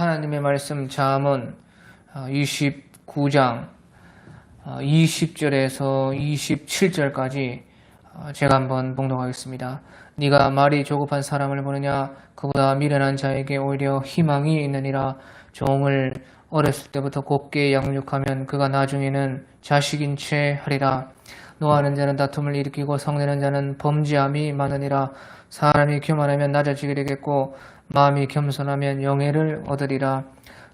하나님의 말씀 잠언 29장 20절에서 27절까지 제가 한번 봉독하겠습니다. 네가 말이 조급한 사람을 보느냐? 그보다 미련한 자에게 오히려 희망이 있느니라. 종을 어렸을 때부터 곱게 양육하면 그가 나중에는 자식인 채 하리라. 노하는 자는 다툼을 일으키고 성내는 자는 범죄함이 많으니라. 사람이 교만하면 낮아지게 되겠고 마음이 겸손하면 영예를 얻으리라.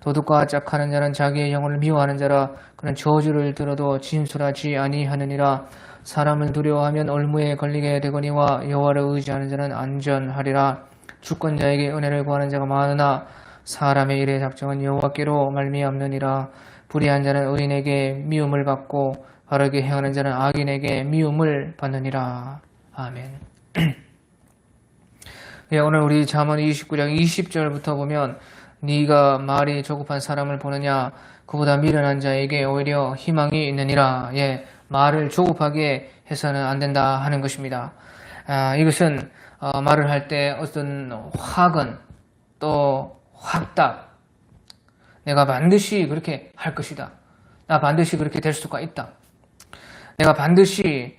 도둑과 짝하는 자는 자기의 영혼을 미워하는 자라. 그는 저주를 들어도 진술하지 아니하느니라. 사람을 두려워하면 올무에 걸리게 되거니와 여호와를 의지하는 자는 안전하리라. 주권자에게 은혜를 구하는 자가 많으나 사람의 일의 작정은 여호와께로 말미암느니라. 불의한 자는 의인에게 미움을 받고 바르게 행하는 자는 악인에게 미움을 받느니라. 아멘. 예, 오늘 우리 잠언 29장 20절부터 보면 네가 말이 조급한 사람을 보느냐? 그보다 미련한 자에게 오히려 희망이 있느니라. 예, 말을 조급하게 해서는 안 된다 하는 것입니다. 이것은 말을 할 때 어떤 확언 또 확답, 내가 반드시 그렇게 할 것이다. 나 반드시 그렇게 될 수가 있다. 내가 반드시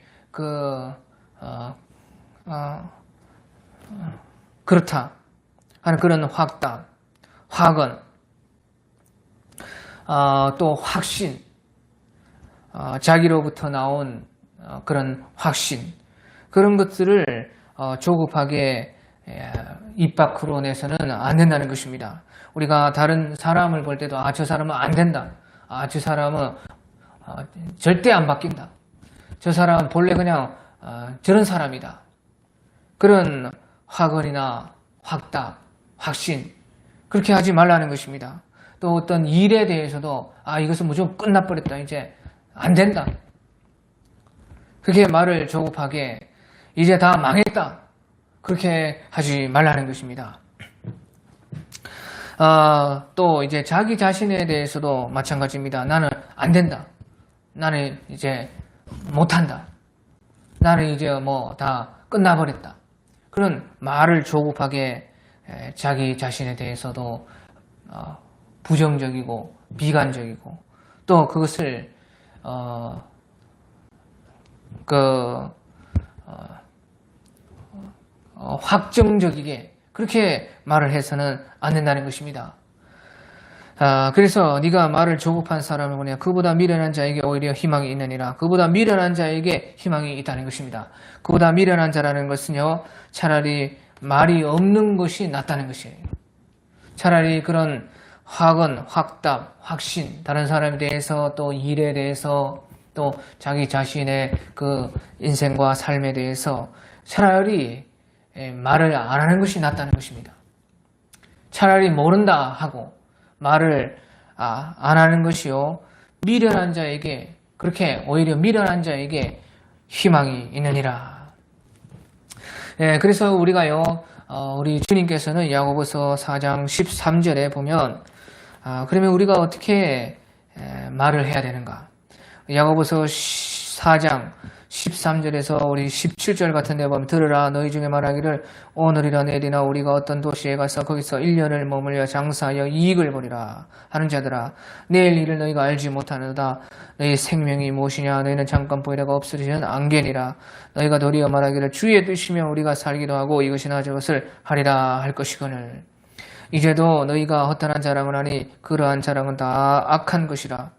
그렇다 하는 그런 확답, 확언, 또 확신, 자기로부터 나온 그런 확신, 그런 것들을 조급하게 입 밖으로 내서는 안 된다는 것입니다. 우리가 다른 사람을 볼 때도 저 사람은 안 된다. 저 사람은 절대 안 바뀐다. 저 사람은 본래 그냥 저런 사람이다. 그런 확언이나 확답, 확신, 그렇게 하지 말라는 것입니다. 또 어떤 일에 대해서도 이것은 무조건 끝나버렸다. 이제 안 된다. 그렇게 말을 조급하게 이제 다 망했다. 그렇게 하지 말라는 것입니다. 또 이제 자기 자신에 대해서도 마찬가지입니다. 나는 안 된다. 나는 이제 못한다. 나는 이제 뭐 다 끝나버렸다. 그런 말을 조급하게 자기 자신에 대해서도 부정적이고 비관적이고 또 그것을 확정적이게 그렇게 말을 해서는 안 된다는 것입니다. 그래서 네가 말을 조급한 사람을 보냐? 그보다 미련한 자에게 오히려 희망이 있느니라. 그보다 미련한 자에게 희망이 있다는 것입니다. 그보다 미련한 자라는 것은요, 차라리 말이 없는 것이 낫다는 것이에요. 차라리 그런 확언, 확답, 확신, 다른 사람에 대해서 또 일에 대해서 또 자기 자신의 그 인생과 삶에 대해서 차라리 말을 안 하는 것이 낫다는 것입니다. 차라리 모른다 하고 말을 안 하는 것이요, 미련한 자에게, 그렇게 오히려 미련한 자에게 희망이 있느니라. 그래서 우리가요, 우리 주님께서는 야고보서 4장 13절에 보면 그러면 우리가 어떻게 말을 해야 되는가? 야고보서 4장 13절에서 우리 17절 같은 데 보면 들으라 너희 중에 말하기를 오늘이나 내일이나 우리가 어떤 도시에 가서 거기서 1년을 머물려 장사하여 이익을 보리라 하는 자들아, 내일 일을 너희가 알지 못하느다. 너희 생명이 무엇이냐? 너희는 잠깐 보이다가 없어지는 안개니라. 너희가 도리어 말하기를 주의 뜻이며 우리가 살기도 하고 이것이나 저것을 하리라 할 것이거늘. 이제도 너희가 허탄한 자랑을 하니 그러한 자랑은 다 악한 것이라.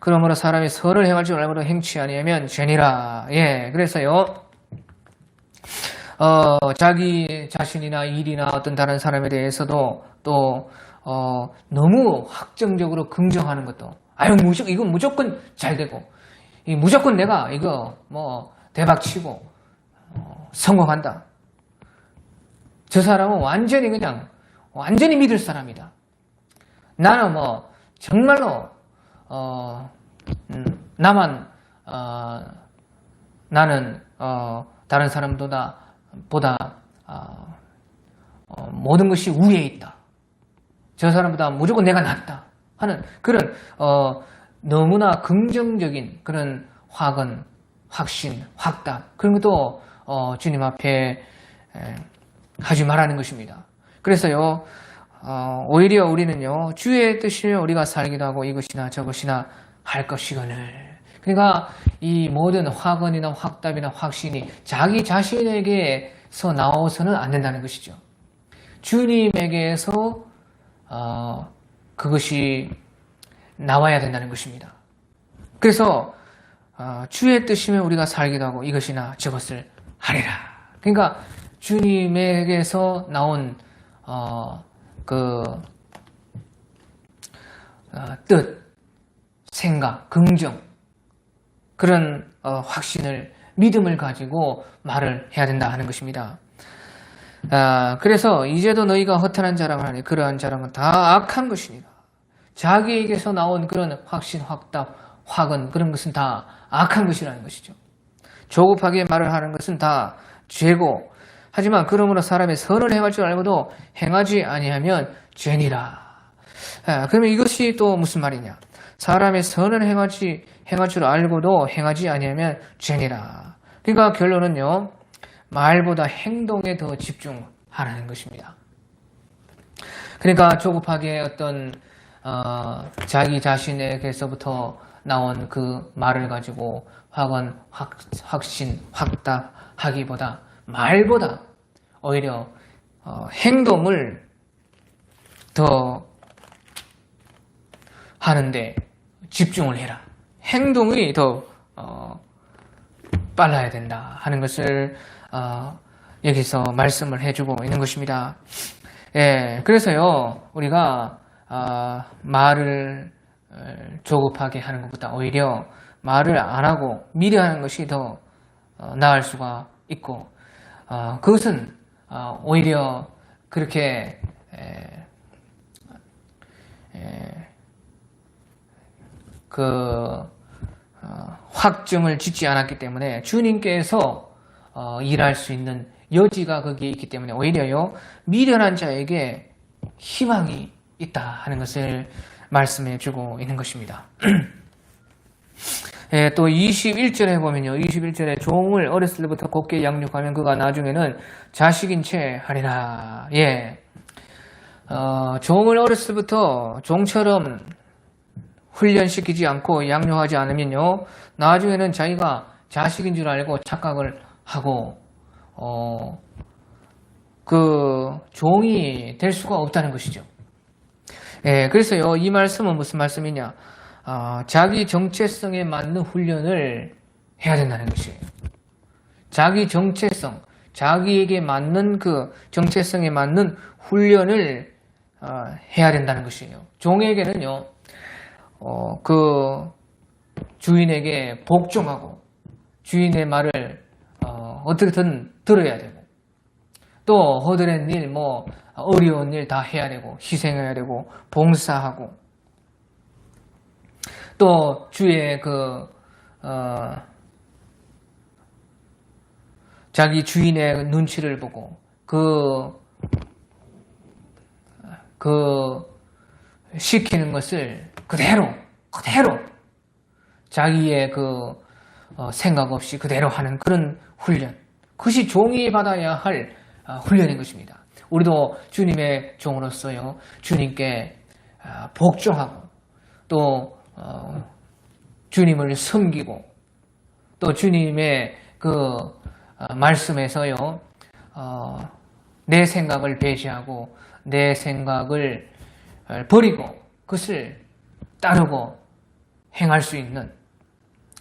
그러므로 사람이 설을 행할 줄 알고도 행치 아니하면 죄니라. 그래서요, 자기 자신이나 일이나 어떤 다른 사람에 대해서도 또 너무 확정적으로 긍정하는 것도 이건 무조건 잘 되고 무조건 내가 이거 뭐 대박 치고 성공한다. 저 사람은 완전히 믿을 사람이다. 나는 뭐 정말로 나는 다른 사람보다 모든 것이 우위에 있다. 저 사람보다 무조건 내가 낫다 하는 그런 너무나 긍정적인 그런 확언, 확신, 확답, 그런 것도 주님 앞에 하지 말라는 것입니다. 그래서요, 오히려 우리는요, 주의 뜻이면 우리가 살기도 하고 이것이나 저것이나 할 것이거늘. 그러니까 이 모든 확언이나 확답이나 확신이 자기 자신에게서 나와서는 안 된다는 것이죠. 주님에게서 그것이 나와야 된다는 것입니다. 그래서 주의 뜻이면 우리가 살기도 하고 이것이나 저것을 하리라. 그러니까 주님에게서 나온 뜻, 생각, 긍정 그런 확신을 믿음을 가지고 말을 해야 된다 하는 것입니다. 그래서 이제도 너희가 허탄한 자랑을 하니 그러한 자랑은 다 악한 것이니라. 자기에게서 나온 그런 확신, 확답, 확언 그런 것은 다 악한 것이라는 것이죠. 조급하게 말을 하는 것은 다 죄고 하지만 그러므로 사람의 선을 행할 줄 알고도 행하지 아니하면 죄니라. 그러면 이것이 또 무슨 말이냐? 사람의 선을 행할 줄 알고도 행하지 아니하면 죄니라. 그러니까 결론은요, 말보다 행동에 더 집중하라는 것입니다. 그러니까 조급하게 어떤 자기 자신에게서부터 나온 그 말을 가지고 확언, 확신, 확답하기보다 말보다 오히려 행동을 더 하는데 집중을 해라. 행동이 더 빨라야 된다 하는 것을 여기서 말씀을 해주고 있는 것입니다. 예, 그래서요 우리가 말을 조급하게 하는 것보다 오히려 말을 안 하고 미리 하는 것이 더 나을 수가 있고 그것은 오히려 그렇게 확증을 짓지 않았기 때문에 주님께서 일할 수 있는 여지가 거기에 있기 때문에 오히려요 미련한 자에게 희망이 있다 하는 것을 말씀해 주고 있는 것입니다. 예, 또 21절에 보면요. 21절에 종을 어렸을 때부터 곱게 양육하면 그가 나중에는 자식인 채 하리라. 예. 종을 어렸을 때부터 종처럼 훈련시키지 않고 양육하지 않으면요. 나중에는 자기가 자식인 줄 알고 착각을 하고 그 종이 될 수가 없다는 것이죠. 예, 그래서요. 이 말씀은 무슨 말씀이냐? 자기 정체성에 맞는 훈련을 해야 된다는 것이에요. 자기 정체성, 자기에게 맞는 그 정체성에 맞는 훈련을 해야 된다는 것이에요. 종에게는요, 그 주인에게 복종하고 주인의 말을 어떻게든 들어야 되고 또 허드렛 일, 어려운 일 다 해야 되고 희생해야 되고 봉사하고 또 주의 자기 주인의 눈치를 보고 시키는 것을 그대로 자기의 생각 없이 그대로 하는 그런 훈련. 그것이 종이 받아야 할 훈련인 것입니다. 우리도 주님의 종으로서요, 주님께 복종하고 또 주님을 섬기고 또 주님의 말씀에서요 내 생각을 배제하고 내 생각을 버리고 그것을 따르고 행할 수 있는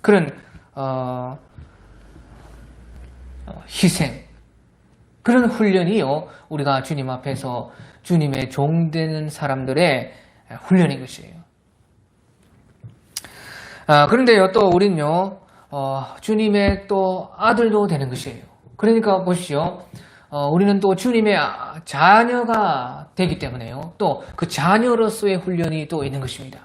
그런 희생 그런 훈련이요 우리가 주님 앞에서 주님의 종 되는 사람들의 훈련인 것이에요. 그런데요, 또 우리는요, 주님의 또 아들도 되는 것이에요. 그러니까 보시죠. 우리는 또 주님의 자녀가 되기 때문에요. 또 그 자녀로서의 훈련이 또 있는 것입니다.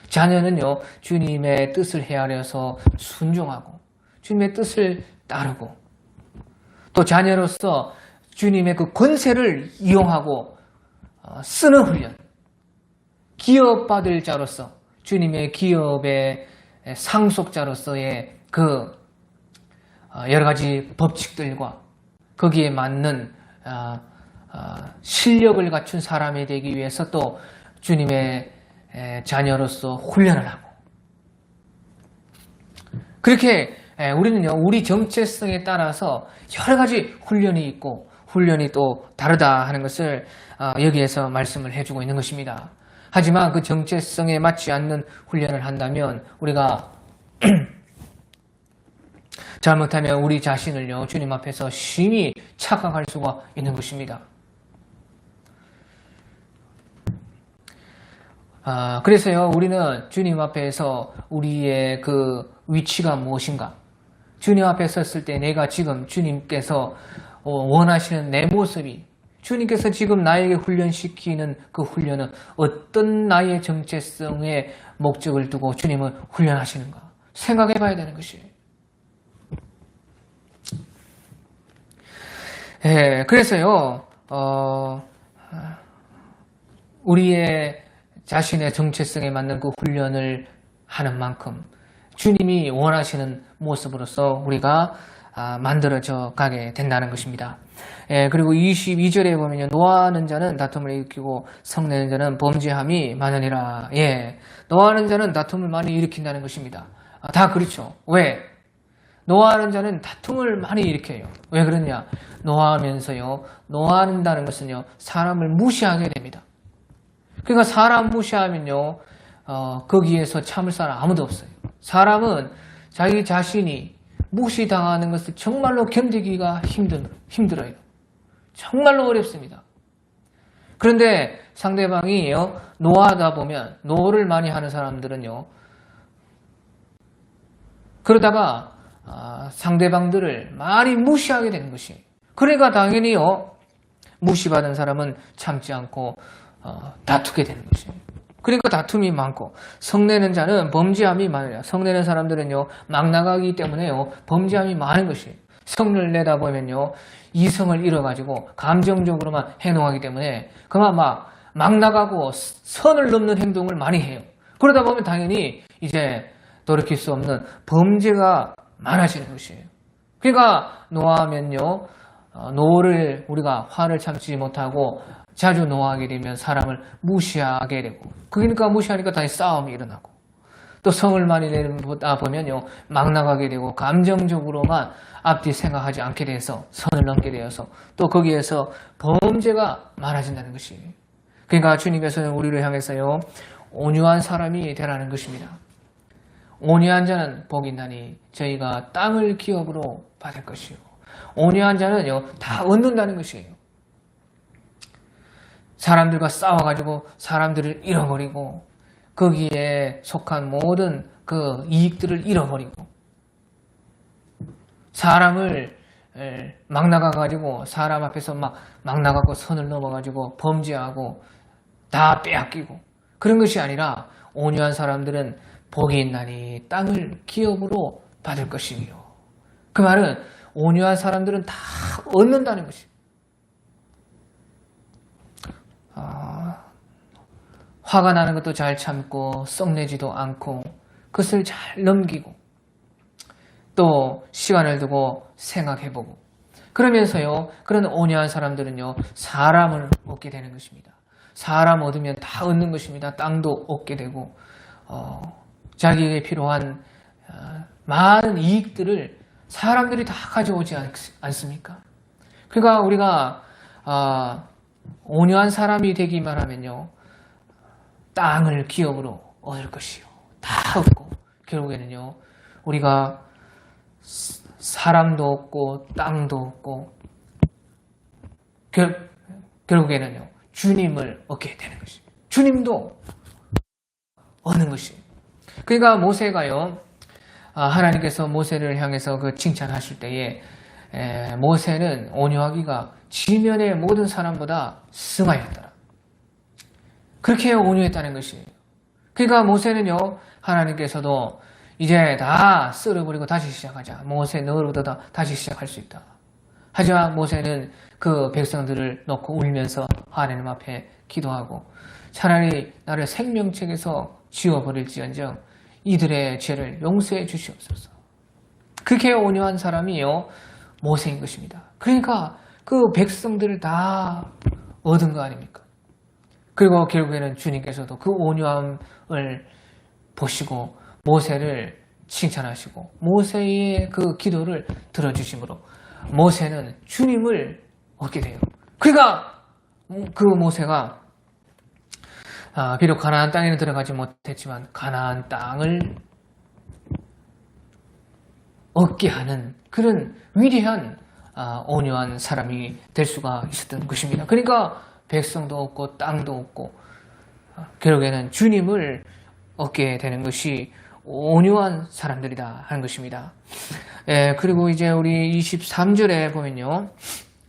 자녀는요, 주님의 뜻을 헤아려서 순종하고, 주님의 뜻을 따르고, 또 자녀로서 주님의 그 권세를 이용하고 쓰는 훈련. 기업받을 자로서, 주님의 기업의 상속자로서의 여러 가지 법칙들과 거기에 맞는 실력을 갖춘 사람이 되기 위해서 또 주님의 자녀로서 훈련을 하고, 그렇게 우리는요, 우리 정체성에 따라서 여러 가지 훈련이 있고 훈련이 또 다르다 하는 것을 여기에서 말씀을 해주고 있는 것입니다. 하지만 그 정체성에 맞지 않는 훈련을 한다면 우리가 잘못하면 우리 자신을요, 주님 앞에서 심히 착각할 수가 있는 것입니다. 그래서요, 우리는 주님 앞에서 우리의 그 위치가 무엇인가? 주님 앞에 섰을 때 내가 지금 주님께서 원하시는 내 모습이, 주님께서 지금 나에게 훈련시키는 그 훈련은 어떤 나의 정체성의 목적을 두고 주님은 훈련하시는가? 생각해 봐야 되는 것이에요. 그래서요, 우리의 자신의 정체성에 맞는 그 훈련을 하는 만큼 주님이 원하시는 모습으로서 우리가 만들어져 가게 된다는 것입니다. 그리고 22절에 보면요, 노하는 자는 다툼을 일으키고 성내는 자는 범죄함이 많으니라. 노하는 자는 다툼을 많이 일으킨다는 것입니다. 다 그렇죠. 왜? 노하는 자는 다툼을 많이 일으켜요. 왜 그러냐? 노하면서요, 노하는다는 것은요, 사람을 무시하게 됩니다. 그러니까 사람 무시하면요, 거기에서 참을 사람 아무도 없어요. 사람은 자기 자신이 무시당하는 것을 정말로 견디기가 힘들어요. 정말로 어렵습니다. 그런데 상대방이요, 노하다 보면, 노를 많이 하는 사람들은요, 그러다가 상대방들을 많이 무시하게 되는 것이에요. 그러니까 당연히요, 무시받은 사람은 참지 않고 다투게 되는 것이에요. 그러니까 다툼이 많고, 성내는 자는 범죄함이 많아요. 성내는 사람들은요, 막 나가기 때문에요, 범죄함이 많은 것이에요. 성을 내다 보면요, 이성을 잃어가지고 감정적으로만 행동하기 때문에 그만 막 나가고 선을 넘는 행동을 많이 해요. 그러다 보면 당연히 이제 돌이킬 수 없는 범죄가 많아지는 것이에요. 그러니까 노하면요, 노를 우리가 화를 참지 못하고 자주 노하게 되면 사람을 무시하게 되고, 그러니까 무시하니까 다시 싸움이 일어나고, 또 성을 많이 내다 보면요, 막 나가게 되고 감정적으로만 앞뒤 생각하지 않게 돼서 선을 넘게 되어서 또 거기에서 범죄가 많아진다는 것이에요. 그러니까 주님께서는 우리를 향해서요, 온유한 사람이 되라는 것입니다. 온유한 자는 복이 있나니 저희가 땅을 기업으로 받을 것이요. 온유한 자는요, 다 얻는다는 것이에요. 사람들과 싸워가지고 사람들을 잃어버리고 거기에 속한 모든 그 이익들을 잃어버리고, 사람을 막 나가가지고 사람 앞에서 막 나가고 선을 넘어가지고 범죄하고 다 빼앗기고, 그런 것이 아니라 온유한 사람들은 복이 있나니 땅을 기업으로 받을 것이요. 그 말은 온유한 사람들은 다 얻는다는 것이에요. 화가 나는 것도 잘 참고 썩내지도 않고 그것을 잘 넘기고 또 시간을 두고 생각해보고, 그러면서요, 그런 온유한 사람들은요, 사람을 얻게 되는 것입니다. 사람 얻으면 다 얻는 것입니다. 땅도 얻게 되고 자기에게 필요한 많은 이익들을 사람들이 다 가져오지 않습니까? 그러니까 우리가 온유한 사람이 되기만 하면요, 땅을 기업으로 얻을 것이요. 다 얻고 결국에는요, 우리가 사람도 얻고 땅도 얻고 결국에는요, 주님을 얻게 되는 것입니다. 주님도 얻는 것이에요. 그러니까 모세가요, 하나님께서 모세를 향해서 그 칭찬하실 때에 모세는 온유하기가 지면의 모든 사람보다 승하였더라. 그렇게 온유했다는 것이에요. 그러니까 모세는요, 하나님께서도 이제 다 쓸어버리고 다시 시작하자. 모세 너로부터 다시 시작할 수 있다. 하지만 모세는 그 백성들을 놓고 울면서 하나님 앞에 기도하고, 차라리 나를 생명책에서 지워버릴지언정 이들의 죄를 용서해 주시옵소서. 그렇게 온유한 사람이요, 모세인 것입니다. 그러니까 그 백성들을 다 얻은 거 아닙니까? 그리고 결국에는 주님께서도 그 온유함을 보시고 모세를 칭찬하시고 모세의 그 기도를 들어주심으로 모세는 주님을 얻게 돼요. 그러니까 그 모세가 비록 가나안 땅에는 들어가지 못했지만 가나안 땅을 얻게 하는 그런 위대한 온유한 사람이 될 수가 있었던 것입니다. 그러니까 백성도 얻고 땅도 얻고 결국에는 주님을 얻게 되는 것이 온유한 사람들이다 하는 것입니다. 그리고 이제 우리 23절에 보면요.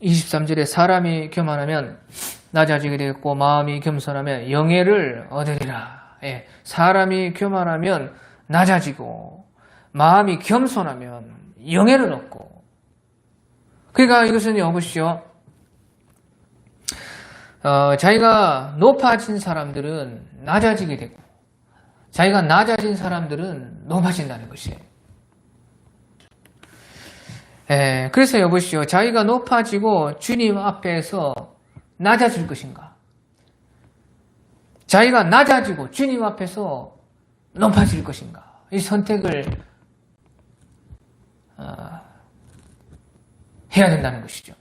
23절에 사람이 교만하면 낮아지게 되겠고 마음이 겸손하면 영예를 얻으리라. 사람이 교만하면 낮아지고 마음이 겸손하면 영예를 얻고. 그러니까 이것은요, 보시죠. 자기가 높아진 사람들은 낮아지게 되고 자기가 낮아진 사람들은 높아진다는 것이에요. 그래서 여보시오. 자기가 높아지고 주님 앞에서 낮아질 것인가? 자기가 낮아지고 주님 앞에서 높아질 것인가? 이 선택을 해야 된다는 것이죠.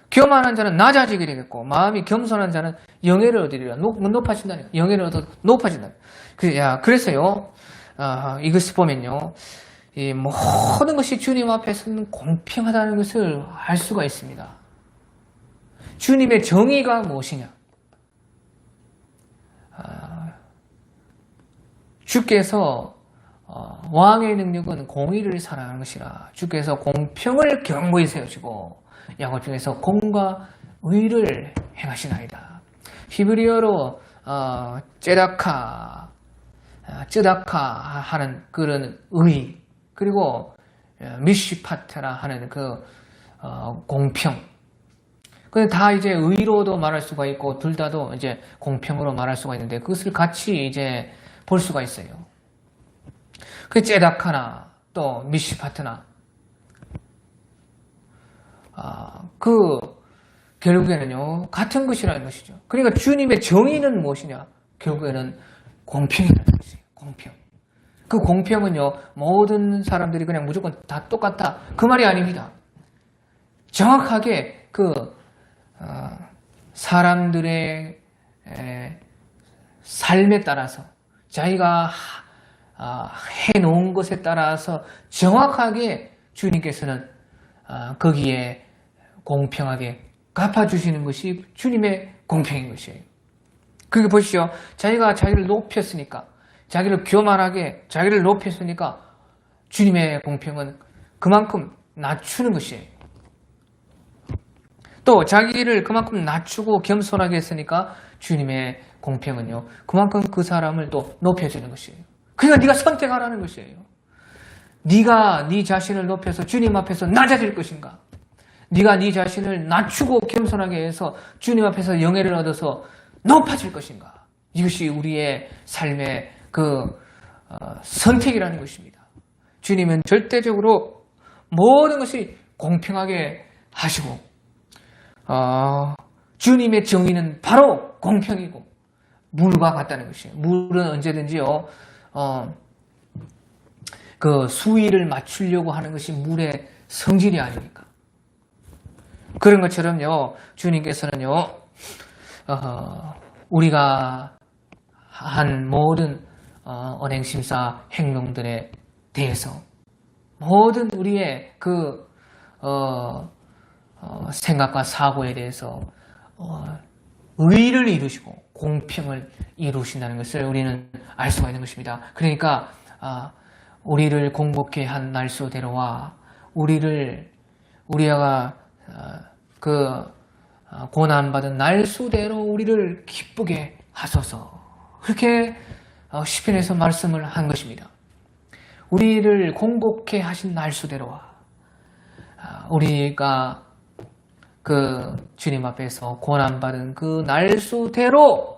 교만한 자는 낮아지게 되겠고 마음이 겸손한 자는 영예를 얻으리라. 높아진다는 영예를 얻어 높아진다. 그래서요. 이것을 보면요. 이 모든 것이 주님 앞에서는 공평하다는 것을 알 수가 있습니다. 주님의 정의가 무엇이냐? 주께서 왕의 능력은 공의를 사랑하는 것이라. 주께서 공평을 견고히 세우시고 양을 중에서 공과 의를 행하시나이다. 히브리어로 쯔다카 하는 그런 의, 그리고 미시파트라 하는 그 공평. 근데 다 이제 의로도 말할 수가 있고 둘 다도 이제 공평으로 말할 수가 있는데 그것을 같이 이제 볼 수가 있어요. 그 쯔다카나 또 미시파트나 결국에는요, 같은 것이라는 것이죠. 그러니까 주님의 정의는 무엇이냐? 결국에는 공평이라는 것이에요. 공평. 그 공평은요, 모든 사람들이 그냥 무조건 다 똑같다. 그 말이 아닙니다. 정확하게 사람들의 삶에 따라서 자기가 해놓은 것에 따라서 정확하게 주님께서는 거기에 공평하게 갚아주시는 것이 주님의 공평인 것이에요. 그게 보시죠. 자기가 자기를 높였으니까, 자기를 교만하게 자기를 높였으니까 주님의 공평은 그만큼 낮추는 것이에요. 또 자기를 그만큼 낮추고 겸손하게 했으니까 주님의 공평은요, 그만큼 그 사람을 또 높여주는 것이에요. 그러니까 네가 선택하라는 것이에요. 네가 네 자신을 높여서 주님 앞에서 낮아질 것인가? 네가 네 자신을 낮추고 겸손하게 해서 주님 앞에서 영예를 얻어서 높아질 것인가? 이것이 우리의 삶의 선택이라는 것입니다. 주님은 절대적으로 모든 것이 공평하게 하시고 주님의 정의는 바로 공평이고 물과 같다는 것이에요. 물은 언제든지요. 그 수위를 맞추려고 하는 것이 물의 성질이 아닙니까? 그런 것처럼요, 주님께서는요, 우리가 한 모든 언행심사 행동들에 대해서 모든 우리의 생각과 사고에 대해서 의를 이루시고 공평을 이루신다는 것을 우리는 알 수가 있는 것입니다. 그러니까 우리를 공복케 한 날수대로와 우리가 고난받은 날수대로 우리를 기쁘게 하소서. 그렇게 시편에서 말씀을 한 것입니다. 우리를 공복케 하신 날수대로와 우리가 주님 앞에서 고난받은 그 날수대로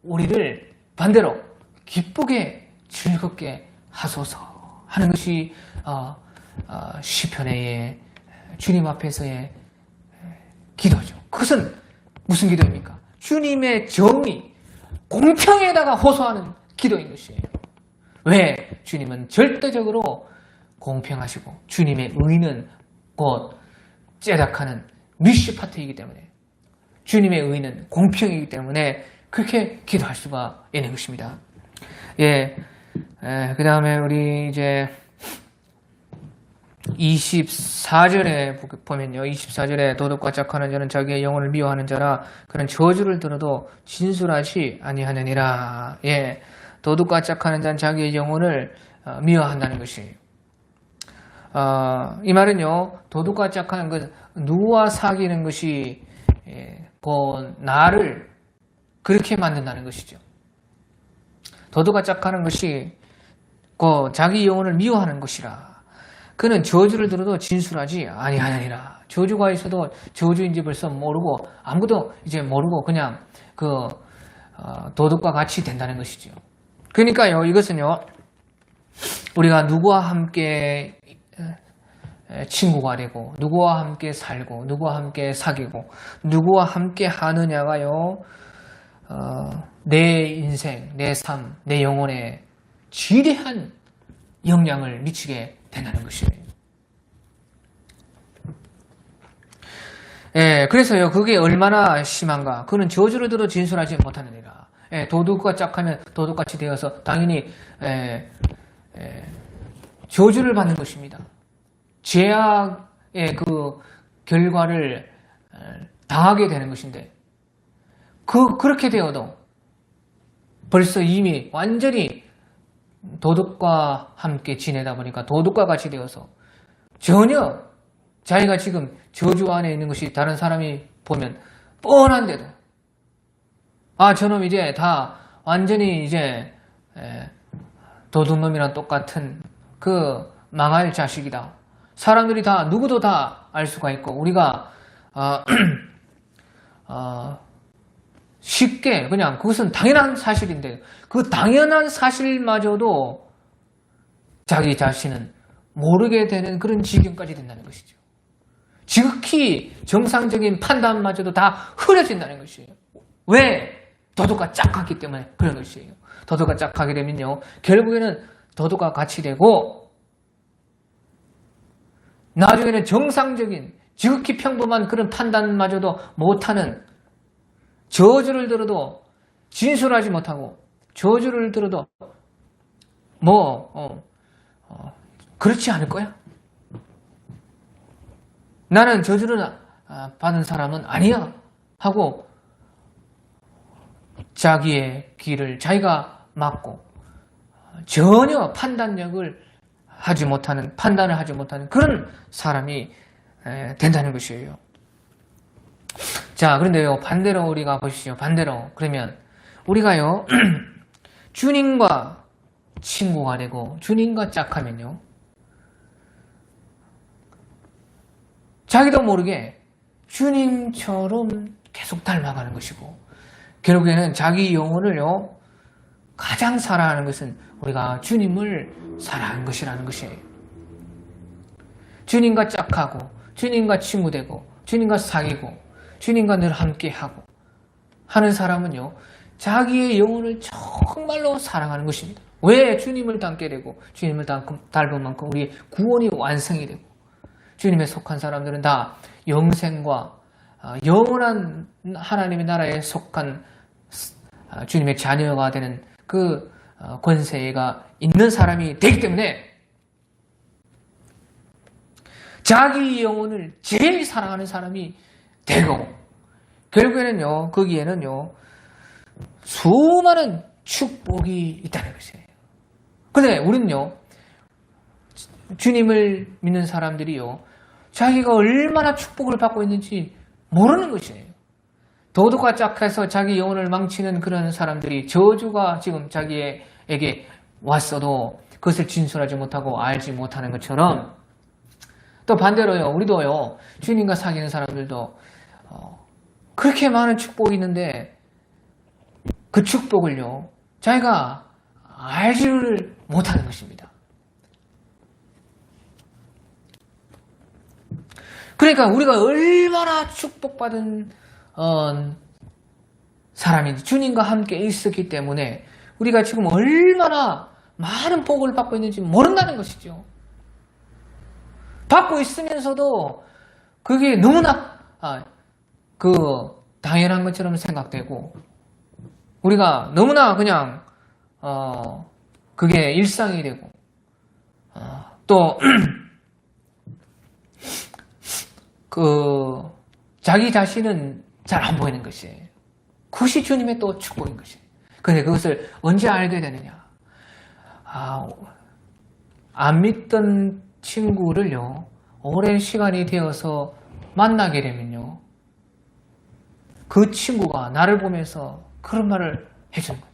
우리를 반대로 기쁘게 즐겁게 하소서 하는 것이 시편의 주님 앞에서의 기도죠. 그것은 무슨 기도입니까? 주님의 정의, 공평에다가 호소하는 기도인 것이에요. 왜? 주님은 절대적으로 공평하시고 주님의 의는 곧 제작하는 미시파트이기 때문에, 주님의 의는 공평이기 때문에 그렇게 기도할 수가 있는 것입니다. 예, 그 다음에 우리 이제 24절에 보면요. 24절에 도둑과 짝하는 자는 자기의 영혼을 미워하는 자라 그는 저주를 들어도 진술하지 아니하느니라. 예, 도둑과 짝하는 자는 자기의 영혼을 미워한다는 것이에요. 이 말은요, 도둑과 짝하는 것, 누구와 사귀는 것이 나를 그렇게 만든다는 것이죠. 도둑과 짝하는 것이 자기 영혼을 미워하는 것이라. 그는 저주를 들어도 진술하지 아니하느니라. 저주가 있어도 저주인지 벌써 모르고, 아무것도 이제 모르고 그냥 도둑과 같이 된다는 것이죠. 그러니까요, 이것은요, 우리가 누구와 함께 친구가 되고, 누구와 함께 살고, 누구와 함께 사귀고, 누구와 함께 하느냐가요, 내 인생, 내 삶, 내 영혼에 지대한 영향을 미치게 된다는 것이에요. 예, 그래서요, 그게 얼마나 심한가. 그는 저주를 들어 진술하지 못하느니라. 예, 도둑과 짝하면 도둑같이 되어서 당연히 저주를 받는 것입니다. 죄악의 그 결과를 당하게 되는 것인데, 그렇게 되어도 벌써 이미 완전히 도둑과 함께 지내다 보니까 도둑과 같이 되어서 전혀 자기가 지금 저주 안에 있는 것이 다른 사람이 보면 뻔한데도, 저놈 이제 다 완전히 이제 도둑놈이랑 똑같은 그 망할 자식이다. 사람들이 다, 누구도 다 알 수가 있고, 우리가 쉽게 그냥 그것은 당연한 사실인데, 그 당연한 사실마저도 자기 자신은 모르게 되는 그런 지경까지 된다는 것이죠. 지극히 정상적인 판단마저도 다 흐려진다는 것이에요. 왜? 도둑과 짝하기 때문에 그런 것이에요. 도둑과 짝하게 되면요, 결국에는 도둑과 같이 되고, 나중에는 정상적인 지극히 평범한 그런 판단마저도 못하는, 저주를 들어도 진술하지 못하고, 저주를 들어도 그렇지 않을 거야. 나는 저주를 받은 사람은 아니야 하고 자기의 길을 자기가 막고 전혀 판단을 하지 못하는 그런 사람이 된다는 것이에요. 자, 그런데요, 반대로 우리가 보시죠. 반대로, 그러면 우리가요, 주님과 친구가 되고 주님과 짝하면요, 자기도 모르게 주님처럼 계속 닮아가는 것이고, 결국에는 자기 영혼을요, 가장 사랑하는 것은 우리가 주님을 사랑하는 것이라는 것이에요. 주님과 짝하고, 주님과 친구되고, 주님과 사귀고, 주님과 늘 함께하고 하는 사람은요, 자기의 영혼을 정말로 사랑하는 것입니다. 왜? 주님을 닮게 되고, 주님을 닮은 만큼 우리 구원이 완성이 되고, 주님에 속한 사람들은 다 영생과 영원한 하나님의 나라에 속한 주님의 자녀가 되는 그 권세가 있는 사람이 되기 때문에, 자기 영혼을 제일 사랑하는 사람이 되고, 결국에는요, 거기에는요, 수많은 축복이 있다는 것이에요. 근데 우리는요, 주님을 믿는 사람들이요, 자기가 얼마나 축복을 받고 있는지 모르는 것이에요. 도둑과 짝해서 자기 영혼을 망치는 그런 사람들이 저주가 지금 자기에게 왔어도 그것을 진술하지 못하고 알지 못하는 것처럼, 또 반대로요, 우리도요, 주님과 사귀는 사람들도 그렇게 많은 축복이 있는데 그 축복을요, 자기가 알지를 못하는 것입니다. 그러니까 우리가 얼마나 축복받은 사람인지 주님과 함께 있었기 때문에 우리가 지금 얼마나 많은 복을 받고 있는지 모른다는 것이죠. 받고 있으면서도 그게 너무나 당연한 것처럼 생각되고 우리가 너무나 그냥 그게 일상이 되고 또 자기 자신은 잘 안 보이는 것이에요. 그것이 주님의 또 축복인 것이에요. 그런데 그것을 언제 알게 되느냐? 안 믿던 친구를요, 오랜 시간이 되어서 만나게 되면요, 그 친구가 나를 보면서 그런 말을 해주는 거예요.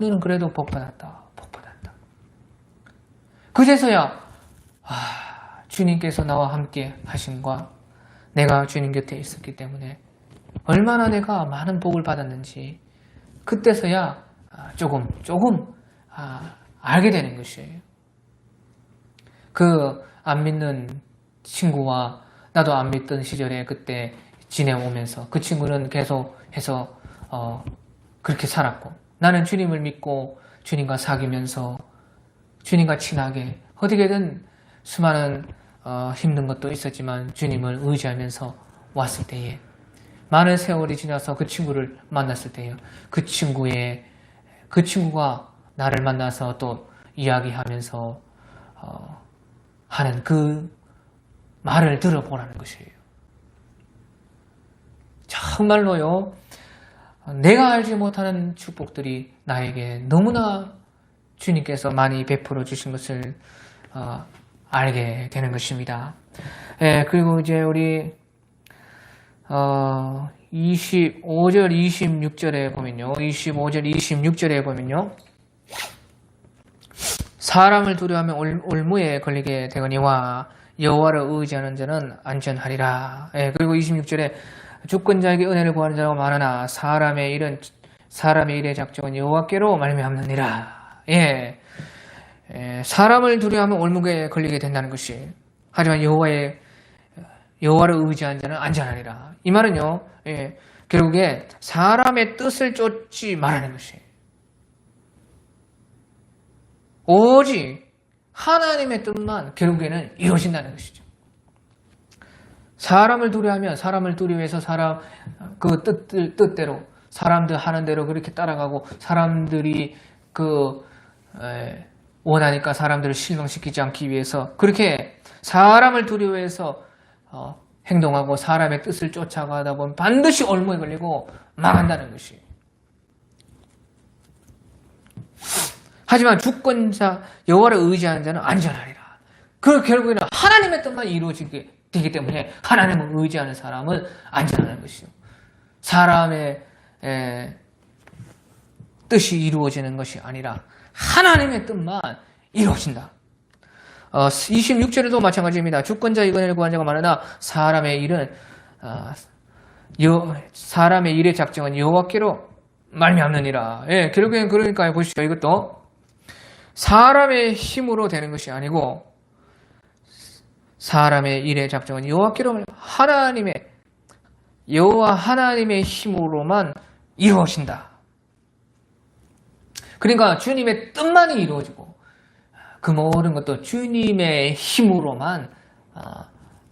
너는 그래도 복 받았다, 복 받았다. 그제서야 주님께서 나와 함께 하심과 내가 주님 곁에 있었기 때문에 얼마나 내가 많은 복을 받았는지 그때서야 조금 알게 되는 것이에요. 그 안 믿는 친구와 나도 안 믿던 시절에 그때 지내오면서 그 친구는 계속해서 그렇게 살았고 나는 주님을 믿고 주님과 사귀면서 주님과 친하게 어떻게든 수많은 힘든 것도 있었지만 주님을 의지하면서 왔을 때에 많은 세월이 지나서 그 친구를 만났을 때에 그 친구가 나를 만나서 또 이야기하면서 하는 그 말을 들어보라는 것이에요. 정말로요, 내가 알지 못하는 축복들이 나에게 너무나 주님께서 많이 베풀어 주신 것을 알게 되는 것입니다. 그리고 이제 우리 25절, 26절에 보면요. 25절, 26절에 보면요. 사람을 두려워하면 올무에 걸리게 되거니와 여호와를 의지하는 자는 안전하리라. 그리고 26절에 주권자에게 은혜를 구하는 자가 많으나 사람의 일의 작정은 여호와께로 말미암느니라. 사람을 두려워하면 올무에 걸리게 된다는 것이. 하지만 여호와를 의지하는 자는 안전하리라. 이 말은요, 결국에 사람의 뜻을 쫓지 말라는 것이에요. 오직 하나님의 뜻만 결국에는 이루어진다는 것이죠. 사람을 두려워하면 사람을 두려워해서 그 뜻대로 사람들 하는 대로 그렇게 따라가고 사람들이 원하니까 사람들을 실망시키지 않기 위해서 그렇게 사람을 두려워해서 행동하고 사람의 뜻을 쫓아가다 보면 반드시 올무에 걸리고 망한다는 것이에요. 하지만 주권자 여호와를 의지하는 자는 안전하리라. 그 결국에는 하나님의 뜻만 이루어지게 되기 때문에 하나님을 의지하는 사람은 안전하는 것이죠. 사람의 뜻이 이루어지는 것이 아니라 하나님의 뜻만 이루어진다. 26절에도 마찬가지입니다. 주권자 이건을 구한 자가 많으나 사람의 일의 작정은 여호와께로 말미암느니라. 결국엔 그러니까 보시죠. 이것도 사람의 힘으로 되는 것이 아니고 사람의 일의 작정은 여호와께로 여호와 하나님의 힘으로만 이루어진다. 그러니까 주님의 뜻만이 이루어지고 그 모든 것도 주님의 힘으로만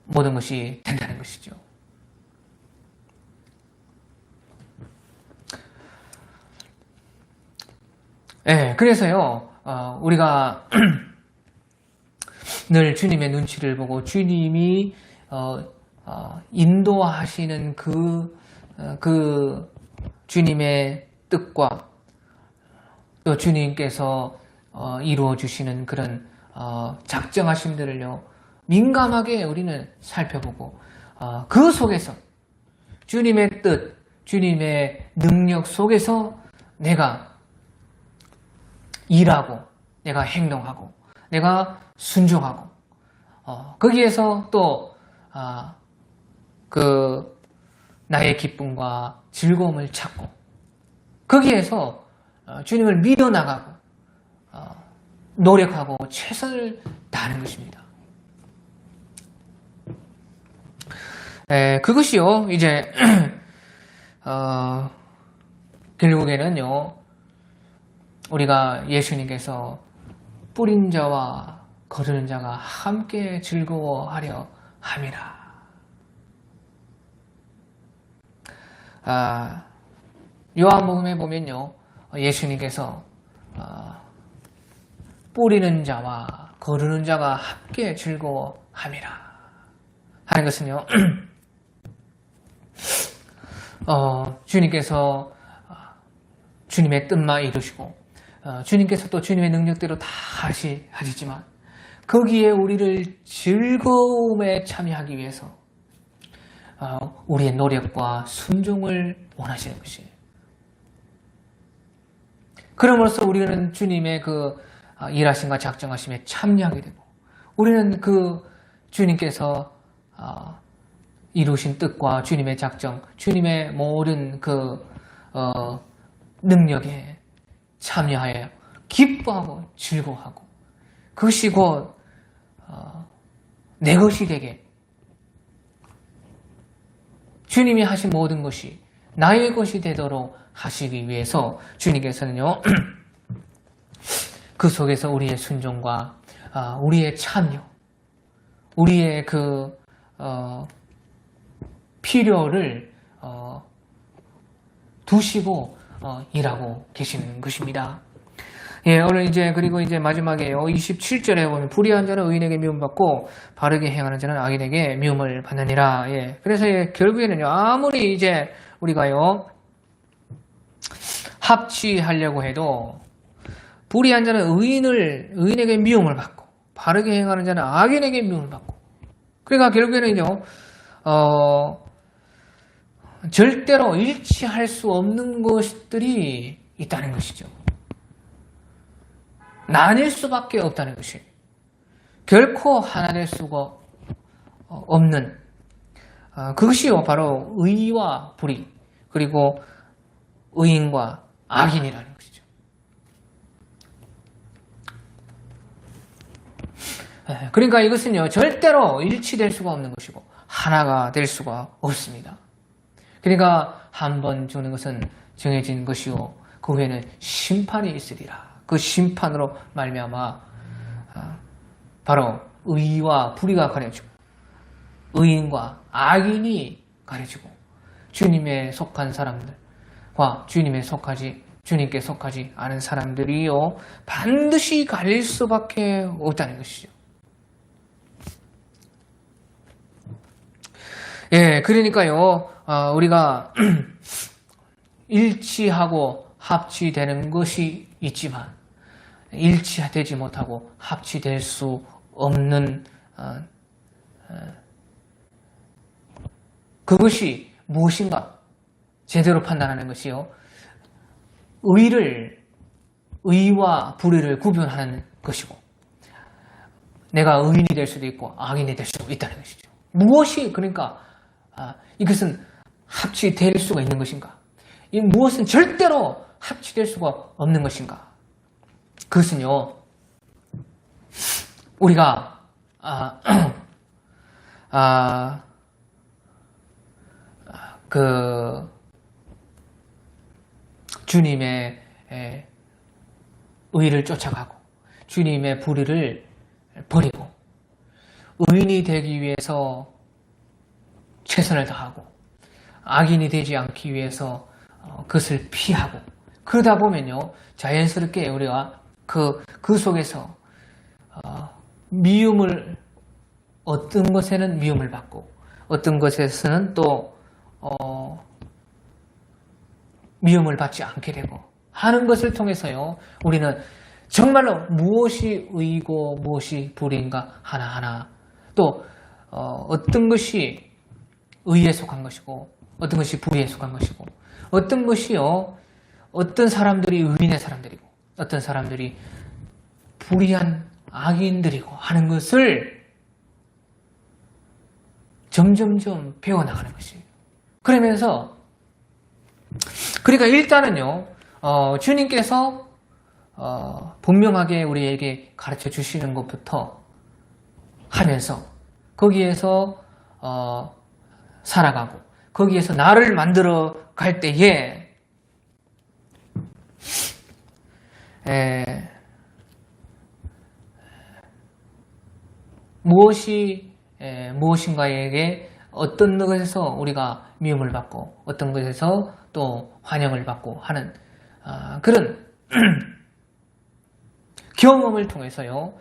모든 것이 된다는 것이죠. 그래서요, 우리가 늘 주님의 눈치를 보고 주님이 인도하시는 그 주님의 뜻과 또 주님께서 이루어 주시는 그런 작정하심들을요 민감하게 우리는 살펴보고 그 속에서 주님의 뜻, 주님의 능력 속에서 내가 일하고 내가 행동하고 내가 순종하고 거기에서 또 나의 기쁨과 즐거움을 찾고 거기에서 주님을 믿어나가고 노력하고 최선을 다하는 것입니다. 그것이요, 이제, 결국에는요, 우리가 예수님께서 뿌린 자와 거두는 자가 함께 즐거워하려 함이라. 요한복음에 보면요, 예수님께서 뿌리는 자와 거두는 자가 함께 즐거워함이라 하는 것은요, 주님께서 주님의 뜻만 이루시고 주님께서 또 주님의 능력대로 다 하시지만 거기에 우리를 즐거움에 참여하기 위해서 우리의 노력과 순종을 원하시는 것이에요. 그럼으로써 우리는 주님의 그 일하심과 작정하심에 참여하게 되고 우리는 그 주님께서 이루신 뜻과 주님의 작정, 주님의 모든 그 능력에 참여하여 기뻐하고 즐거워하고 그것이 곧 내 것이 되게 주님이 하신 모든 것이 나의 것이 되도록 하시기 위해서 주님께서는요 그 속에서 우리의 순종과 우리의 참여, 우리의 그 필요를 두시고 일하고 계시는 것입니다. 예, 오늘 이제 그리고 이제 마지막에요. 27절에 보면 불의한 자는 의인에게 미움받고 바르게 행하는 자는 악인에게 미움을 받느니라. 예, 그래서 결국에는요 아무리 이제 우리가요 합치하려고 해도 불의한 자는 의인에게 미움을 받고 바르게 행하는 자는 악인에게 미움을 받고 그러니까 결국에는요 절대로 일치할 수 없는 것들이 있다는 것이죠. 나뉠 수밖에 없다는 것이에요. 결코 하나 될 수가 없는 그것이요 바로 의와 불의 그리고 의인과 악인이라는 것이죠. 그러니까 이것은요 절대로 일치될 수가 없는 것이고 하나가 될 수가 없습니다. 그러니까 한 번 주는 것은 정해진 것이요 그 후에는 심판이 있으리라. 그 심판으로 말미암아 바로 의와 불의가 가려지고 의인과 악인이 가려지고 주님에 속한 사람들과 주님께 속하지 않은 사람들이요 반드시 갈릴 수밖에 없다는 것이죠. 예, 그러니까요 우리가 일치하고 합치되는 것이 있지만 일치되지 못하고 합치될 수 없는 그것이 무엇인가 제대로 판단하는 것이요 의와 불의를 구분하는 것이고 내가 의인이 될 수도 있고 악인이 될 수도 있다는 것이죠. 무엇이 그러니까 이것은 합치될 수가 있는 것인가? 이 무엇은 절대로 합치될 수가 없는 것인가? 그것은요 우리가 그 주님의 의를 쫓아가고 주님의 불의를 버리고 의인이 되기 위해서 최선을 다하고 악인이 되지 않기 위해서 그것을 피하고 그러다 보면요 자연스럽게 우리가 그 속에서 미움을 어떤 것에는 미움을 받고 어떤 것에서는 또 미움을 받지 않게 되고 하는 것을 통해서요 우리는 정말로 무엇이 의이고 무엇이 불의인가 하나하나 또 어떤 것이 의에 속한 것이고 어떤 것이 불의에 속한 것이고 어떤 것이요 어떤 사람들이 의인의 사람들이고 어떤 사람들이 불의한 악인들이고 하는 것을 점점점 배워나가는 것이에요. 그러면서 그러니까 일단은요 주님께서 분명하게 우리에게 가르쳐 주시는 것부터 하면서 거기에서 살아가고 거기에서 나를 만들어 갈 때에 무엇인가에게 어떤 것에서 우리가 미움을 받고 어떤 것에서 또 환영을 받고 하는 그런 경험을 통해서요,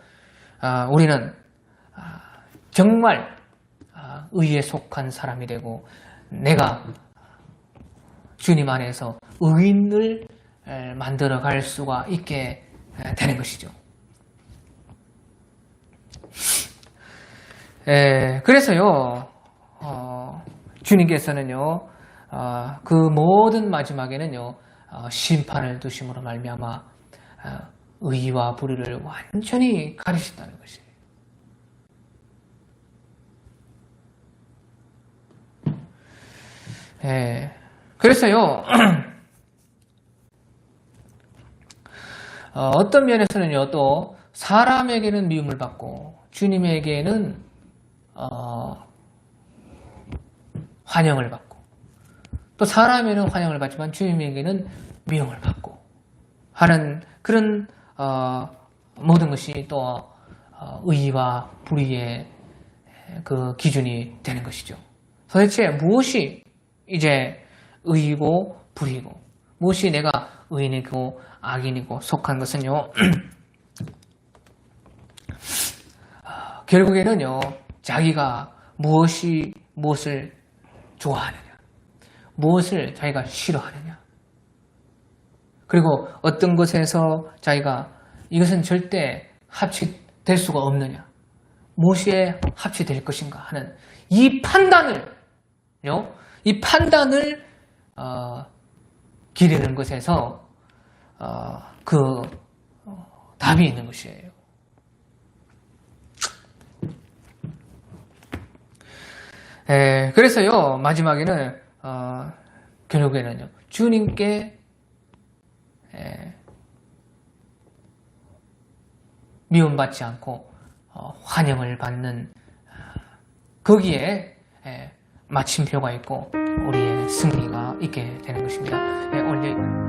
우리는 정말 의에 속한 사람이 되고 내가 주님 안에서 의인을 만들어 갈 수가 있게 되는 것이죠. 그래서요, 주님께서는요, 그 모든 마지막에는요, 심판을 두심으로 말미암아 의와 불의를 완전히 가리신다는 것이에요. 그래서요, 어떤 면에서는요, 또 사람에게는 미움을 받고 주님에게는 환영을 받고 또 사람에게는 환영을 받지만 주님에게는 미움을 받고 하는 그런 모든 것이 또 의와 불의의 그 기준이 되는 것이죠. 도대체 무엇이 이제 의이고 불의이고 무엇이 내가 의인이고 악인이고 속한 것은요, 결국에는요, 자기가 무엇을 좋아하느냐, 무엇을 자기가 싫어하느냐, 그리고 어떤 것에서 자기가 이것은 절대 합치될 수가 없느냐, 무엇에 합치될 것인가 하는 이 판단을 기르는 것에서 그 답이 있는 것이에요. 그래서요, 마지막에는 결국에는요, 주님께 미움받지 않고 환영을 받는 거기에 마침표가 있고 우리의 승리가 있게 되는 것입니다. 오늘